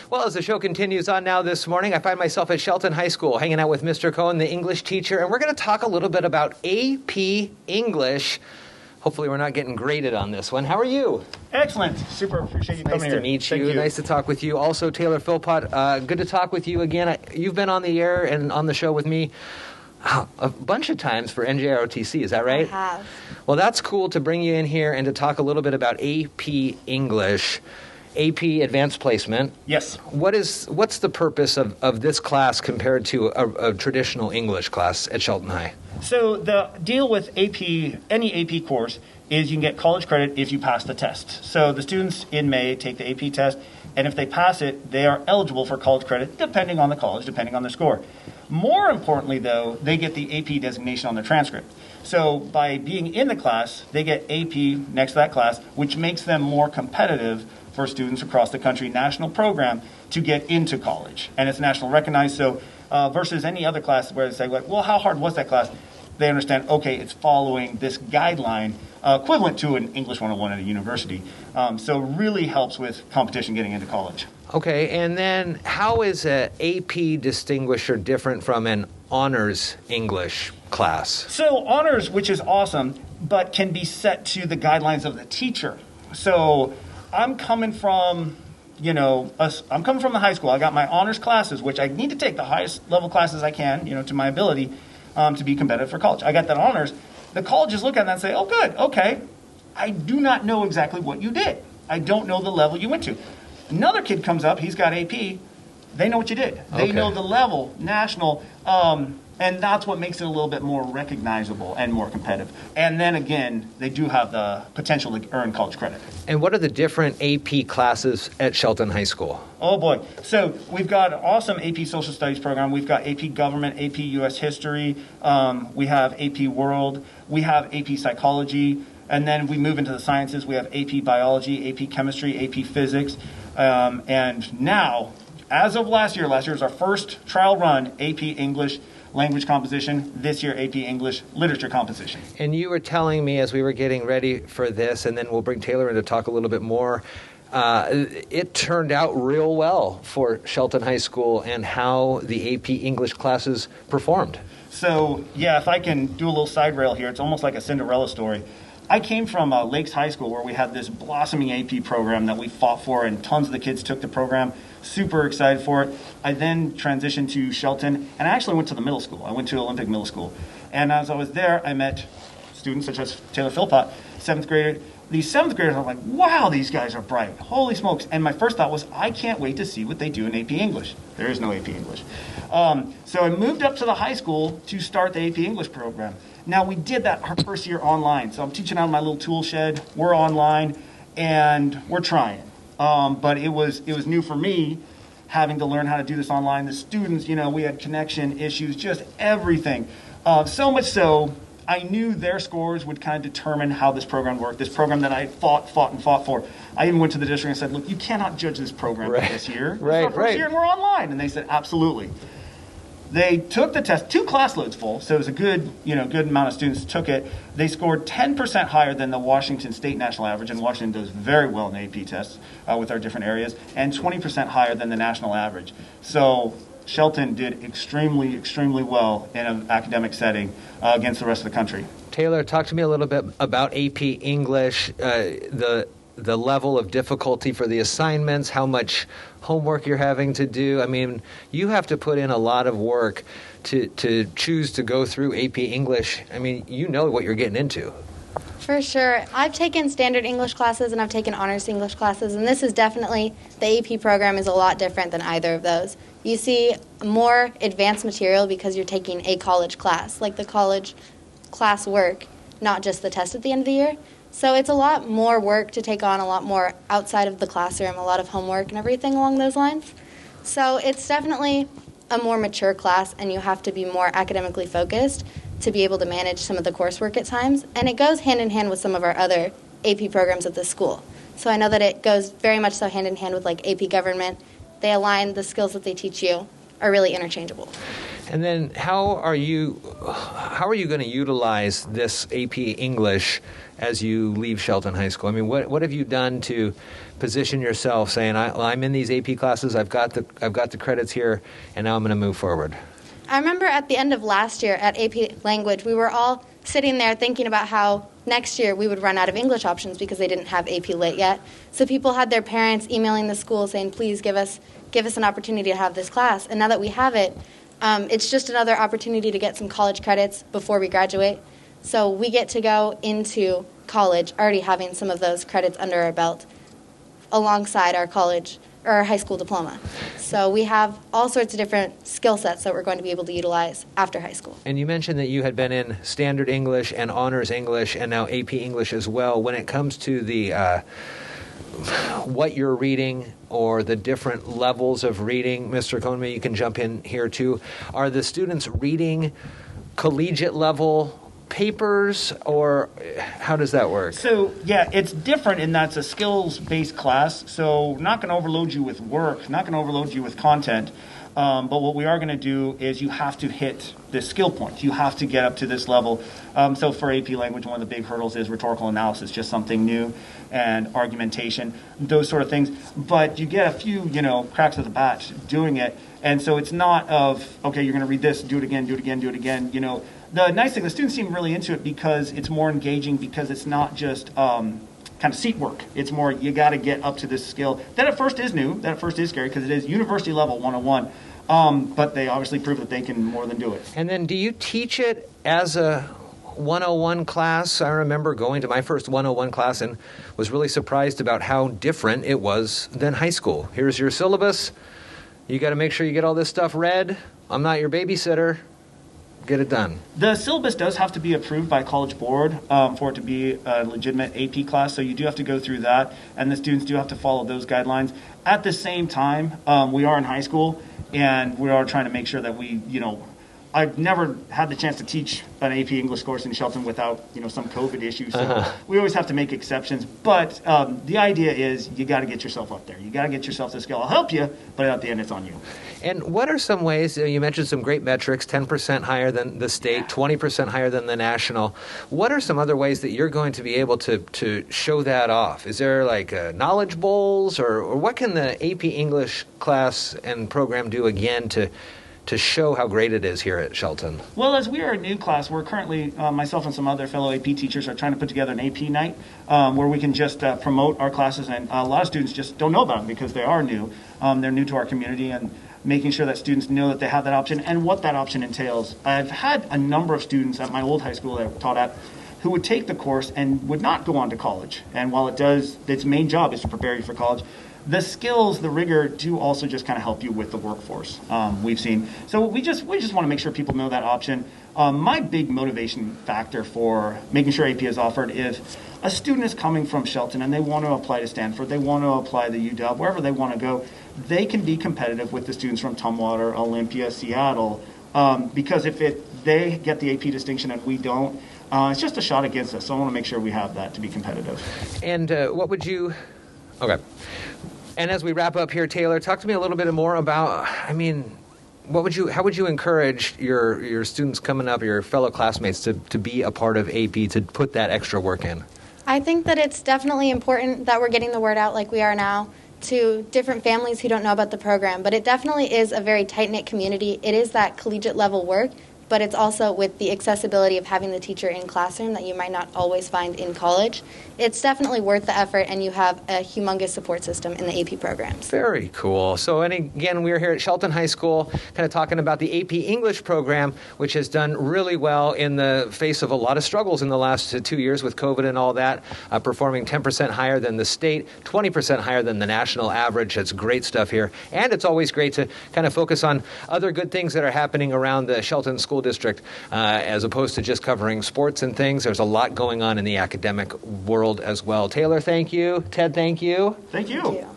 Well, as the show continues on now this morning, I find myself at Shelton High School hanging out with Mr. Cohn, the English teacher, and we're going to talk a little bit about AP English. Hopefully we're not getting graded on this one. How are you? Excellent. Super appreciate you coming here. Nice to meet you. Thank you. Nice to talk with you. Also, Taylor Philpott, good to talk with you again. You've been on the air and on the show with me a bunch of times for NJROTC. Is that right? I have. Well, that's cool to bring you in here and to talk a little bit about AP English. AP Advanced Placement. Yes. What's the purpose of this class compared to a traditional English class at Shelton High? So the deal with AP, any AP course, is you can get college credit if you pass the test. So the students in May take the AP test, and if they pass it, they are eligible for college credit, depending on the college, depending on their score. More importantly, though, they get the AP designation on their transcript. So by being in the class, they get AP next to that class, which makes them more competitive for students across the country, national program to get into college. And it's national recognized, so versus any other class where they say, like, well, how hard was that class? They understand, okay, it's following this guideline equivalent to an English 101 at a university. So really helps with competition getting into college. Okay, and then how is an AP distinguisher different from an honors English class? So honors, which is awesome, but can be set to the guidelines of the teacher. So I'm coming from, I'm coming from the high school. I got my honors classes, which I need to take the highest level classes I can, to my ability to be competitive for college. I got that honors. The colleges look at that and say, oh, good, okay. I do not know exactly what you did. I don't know the level you went to. Another kid comes up, he's got AP. They know what you did. They know the level, national, and that's what makes it a little bit more recognizable and more competitive. And then again, they do have the potential to earn college credit. And what are the different AP classes at Shelton High School? Oh boy. So we've got an awesome AP Social Studies program. We've got AP Government, AP US History. We have AP World. We have AP Psychology. And then we move into the sciences. We have AP Biology, AP Chemistry, AP Physics. And now, as of last year is our first trial run, AP English Language Composition, this year AP English Literature Composition. And you were telling me as we were getting ready for this, and then we'll bring Taylor in to talk a little bit more, it turned out real well for Shelton High School and how the AP English classes performed. So, yeah, if I can do a little side rail here, it's almost like a Cinderella story. I came from Lakes High School where we had this blossoming AP program that we fought for, and tons of the kids took the program. Super excited for it. I then transitioned to Shelton, and I actually went to the middle school. I went to Olympic Middle School. And as I was there, I met students such as Taylor Philpott, 7th grader. These 7th graders, I'm like, wow, these guys are bright. Holy smokes. And my first thought was, I can't wait to see what they do in AP English. There is no AP English. So I moved up to the high school to start the AP English program. Now, we did that our first year online. So I'm teaching out of my little tool shed. We're online, and we're trying. But it was new for me, having to learn how to do this online. The students, we had connection issues, just everything. So much so, I knew their scores would kind of determine how this program worked, this program that I fought for. I even went to the district and said, look, you cannot judge this program this year. It's our first year and we're online. And they said, absolutely. They took the test, 2 class loads full, so it was a good amount of students took it. They scored 10% higher than the Washington State national average, and Washington does very well in AP tests with our different areas, and 20% higher than the national average. So Shelton did extremely, extremely well in an academic setting against the rest of the country. Taylor, talk to me a little bit about AP English, the level of difficulty for the assignments, how much homework you're having to do. I mean, you have to put in a lot of work to choose to go through AP English. I mean, you know what you're getting into. For sure. I've taken standard English classes and I've taken honors English classes, and this is definitely, the AP program is a lot different than either of those. You see more advanced material because you're taking a college class, like the college class work, not just the test at the end of the year. So it's a lot more work to take on, a lot more outside of the classroom, a lot of homework and everything along those lines. So it's definitely a more mature class, and you have to be more academically focused to be able to manage some of the coursework at times. And it goes hand in hand with some of our other AP programs at the school. So I know that it goes very much so hand in hand with like AP Government. They align, the skills that they teach you are really interchangeable. And then how are you going to utilize this AP English as you leave Shelton High School? I mean, what have you done to position yourself, saying, I'm in these AP classes, I've got the credits here, and now I'm going to move forward? I remember at the end of last year at AP Language, we were all sitting there thinking about how next year we would run out of English options because they didn't have AP Lit yet. So people had their parents emailing the school saying, please give us an opportunity to have this class. And now that we have it, it's just another opportunity to get some college credits before we graduate. So we get to go into college already having some of those credits under our belt alongside our college or our high school diploma. So we have all sorts of different skill sets that we're going to be able to utilize after high school. And you mentioned that you had been in Standard English and Honors English and now AP English as well. When it comes to the what you're reading or the different levels of reading, Mr. Cohn, you can jump in here too. Are the students reading collegiate level papers, or how does that work? So, yeah, it's different in that it's a skills-based class, so not going to overload you with work, not going to overload you with content, but what we are going to do is you have to hit the skill points. You have to get up to this level. So for AP Language, one of the big hurdles is rhetorical analysis, just something new, and argumentation, those sort of things. But you get a few, cracks of the bat doing it, and so it's not of, okay, you're going to read this, do it again, do it again, do it again, The nice thing, the students seem really into it because it's more engaging, because it's not just kind of seat work. It's more, you got to get up to this skill. That at first is new. That at first is scary because it is university level 101. But they obviously prove that they can more than do it. And then do you teach it as a 101 class? I remember going to my first 101 class and was really surprised about how different it was than high school. Here's your syllabus. You got to make sure you get all this stuff read. I'm not your babysitter. Get it done. The syllabus does have to be approved by College Board for it to be a legitimate AP class, so you do have to go through that, and the students do have to follow those guidelines. At the same time, we are in high school, and we are trying to make sure that we, I've never had the chance to teach an AP English course in Shelton without, some COVID issue, so we always have to make exceptions. But the idea is you got to get yourself up there. You got to get yourself the skill. I'll help you, but at the end, it's on you. And what are some ways, you mentioned some great metrics, 10% higher than the state, 20% higher than the national. What are some other ways that you're going to be able to show that off? Is there like knowledge bowls, or what can the AP English class and program do again to show how great it is here at Shelton? Well, as we are a new class, we're currently, myself and some other fellow AP teachers are trying to put together an AP night where we can just promote our classes, and a lot of students just don't know about them because they are new. They're new to our community, and making sure that students know that they have that option and what that option entails. I've had a number of students at my old high school that I taught at who would take the course and would not go on to college. And while it does, its main job is to prepare you for college, the skills, the rigor do also just kind of help you with the workforce, we've seen. So we just want to make sure people know that option. My big motivation factor for making sure AP is offered is a student is coming from Shelton and they want to apply to Stanford, they want to apply to UW, wherever they want to go, they can be competitive with the students from Tumwater, Olympia, Seattle, because if they get the AP distinction and we don't, it's just a shot against us. So I want to make sure we have that to be competitive. And what would you... Okay. And as we wrap up here, Taylor, talk to me a little bit more about, how would you encourage your students coming up, your fellow classmates, to be a part of AP, to put that extra work in? I think that it's definitely important that we're getting the word out like we are now to different families who don't know about the program. But it definitely is a very tight-knit community. It is that collegiate level work, but it's also with the accessibility of having the teacher in classroom that you might not always find in college. It's definitely worth the effort, and you have a humongous support system in the AP programs. Very cool. So, and again, we're here at Shelton High School kind of talking about the AP English program, which has done really well in the face of a lot of struggles in the last 2 years with COVID and all that, performing 10% higher than the state, 20% higher than the national average. That's great stuff here. And it's always great to kind of focus on other good things that are happening around the Shelton School District, as opposed to just covering sports and things. There's a lot going on in the academic world as well. Taylor, thank you. Ted, thank you. Thank you. Thank you.